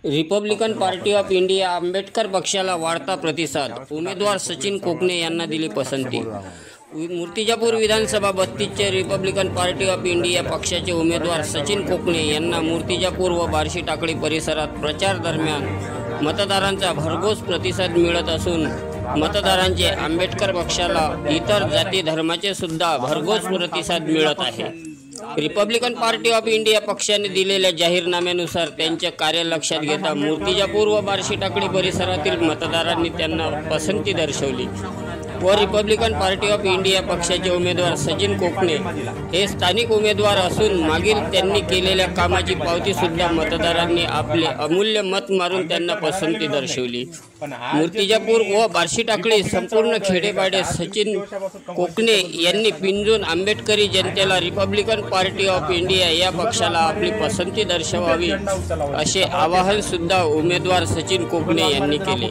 Republican party of India Ambedkar पक्षाला वाढता प्रतिसाद। उमेदवार सचिन कोकणे यांना दिली पसंती। मूर्तिजापूर विधानसभा 32चे रिपब्लिकन पार्टी ऑफ इंडिया पक्षाचे उमेदवार सचिन कोकणे यांना मूर्तिजापूर व बार्शी टाकळी परिसरात प्रचार दरम्यान मतदारांचा भरघोस प्रतिसाद मिळत असून मतदारांचे आंबेडकर पक्षाला इतर जाती धर्माचे सुद्धा भरघोस प्रतिसाद मिळत आहे। रिपब्लिकन पार्टी ऑफ इंडिया पक्षाने दिलेल्या जाहीरनाम्यानुसार त्यांचे कार्य लक्षात घेता मूर्तिजापूर व बार्शी टाकळी परिसरातील मतदारांनी त्यांना पसंती दर्शवली व रिपब्लिकन पार्टी ऑफ इंडिया पक्षाचे उमेदवार सचिन कोकणे हे स्थानिक उमेदवार असून मागील त्यांनी केलेल्या कामाची पावती सुद्धा मतदारांनी आपले अमूल्य मत मारून त्यांना पसंती दर्शवली। मूर्तिजापूर व बार्शी टाकळी संपूर्ण खेडेपाडे सचिन कोकणे यांनी पिंजून आंबेडकरी जनतेला रिपब्लिकन पार्टी ऑफ इंडिया या पक्षाला आपली पसंती दर्शवावी असे आवाहन सुद्धा उमेदवार सचिन कोकणे यांनी केले।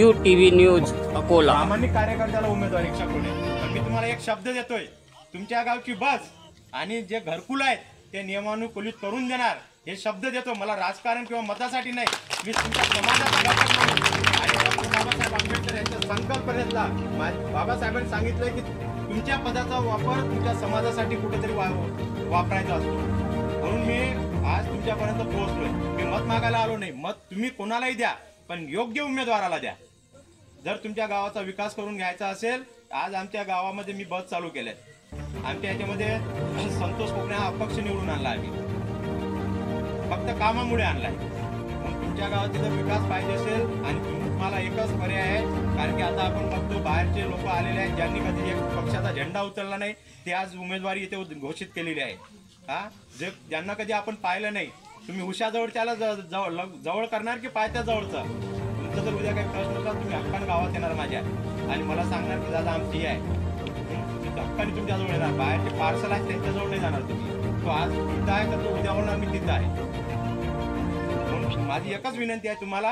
UTV news Akola. कार्यकर्त्याला उमेदवार इच्छा कोणी पण मी तुम्हाला एक शब्द देतोय, तुमच्या गावची बस आणि जे घरकुल आहेत ते नियमानुकूलित करून देणार हे शब्द देतो। मला राजकारण किंवा मतासाठी नाही, मी तुमच्या समाजाचा घटक म्हणून आणि बाबासाहेब आंबेडकर यांच्या संकल्पनेतला बाबासाहेबांनी सांगितलंय की तुमच्या पदाचा वापर तुमच्या समाजासाठी कुठेतरी वापरायचा असतो। म्हणून मी आज तुमच्यापर्यंत पोहोचलोय। मी मत मागायला आलो नाही, मत तुम्ही कोणालाही द्या पण योग्य उमेदवाराला द्या। जर तुमच्या गावाचा विकास करून घ्यायचा असेल, आज आमच्या गावामध्ये मी बस चालू केले, आमच्या याच्यामध्ये संतोष कोकणे हा अपक्ष निवडून आणला, आम्ही फक्त कामामुळे आणलाय। मग तुमच्या गावात जर विकास पाहिजे असेल आणि तुम्हाला एकच पर्याय आहे, कारण की आता आपण बघतो बाहेरचे लोक आलेले आहेत ज्यांनी कधी एक पक्षाचा झेंडा उचलला नाही, ते आज उमेदवारी इथे घोषित केलेली आहे। जे ज्यांना कधी आपण पाहिलं नाही, तुम्ही उशाजवळच्याला जवळ करणार की पायथ्या जवळचं? जर उद्या काही प्रश्न असला तुम्ही हक्काने गावात येणार माझ्या आणि मला सांगणार की दादा आमची आहे, हक्काने तुमच्याजवळ येणार। बाहेरचे पार्सल आहेत त्यांच्याजवळ नाही जाणार तुम्ही। तो आज तिथं आहे तर तो उद्या होणार मी तिथं आहे। म्हणून माझी एकच विनंती आहे तुम्हाला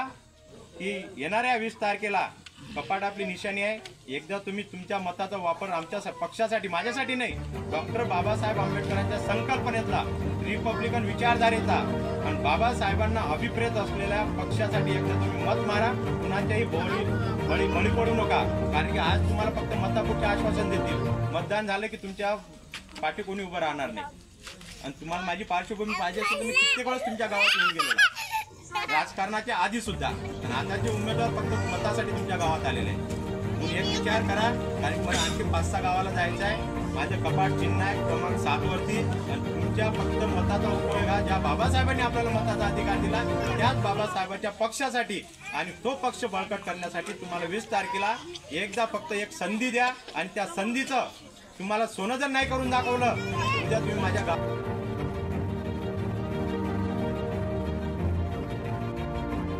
की येणाऱ्या 20 तारखेला कपाट आपली निशाणी आहे। एकदा तुम्ही तुमच्या मताचा वापर आमच्या पक्षासाठी, माझ्यासाठी नाही, डॉक्टर बाबासाहेब आंबेडकरांच्या संकल्पनेतला, रिपब्लिकन विचारधारेचा आणि बाबासाहेबांना अभिप्रेत असलेल्या पक्षासाठी एकदा तुम्ही मत मारा। कुणाच्याही बळी पडू नका, कारण की आज तुम्हाला फक्त मतापुरते आश्वासन देतील, मतदान झालं की तुमच्या पाठी कोणी उभं राहणार नाही। आणि तुम्हाला माझी पार्श्वभूमी पाहिजे असेल तर मी कित्येक वेळेस तुमच्या गावात येऊन गेलेला, राजकारणाच्या आधी सुद्धा। आणि आताचे उमेदवार फक्त मतासाठी तुमच्या गावात आलेले आहेत। तुम्ही एक विचार करा, कारण मला आणखी 5-6 गावाला जायचं आहे। माझं कपाट चिन्ह आहे क्रमांक 7 वरती, आणि तुमच्या फक्त मताचा उपयोग हा ज्या बाबासाहेबांनी आपल्याला मताचा अधिकार दिला त्याच बाबासाहेबांच्या पक्षासाठी आणि तो पक्ष बळकट करण्यासाठी तुम्हाला 20 तारखेला एकदा फक्त एक संधी द्या। आणि त्या संधीचं तुम्हाला सोनं जर नाही करून दाखवलं, उद्या तुम्ही माझ्या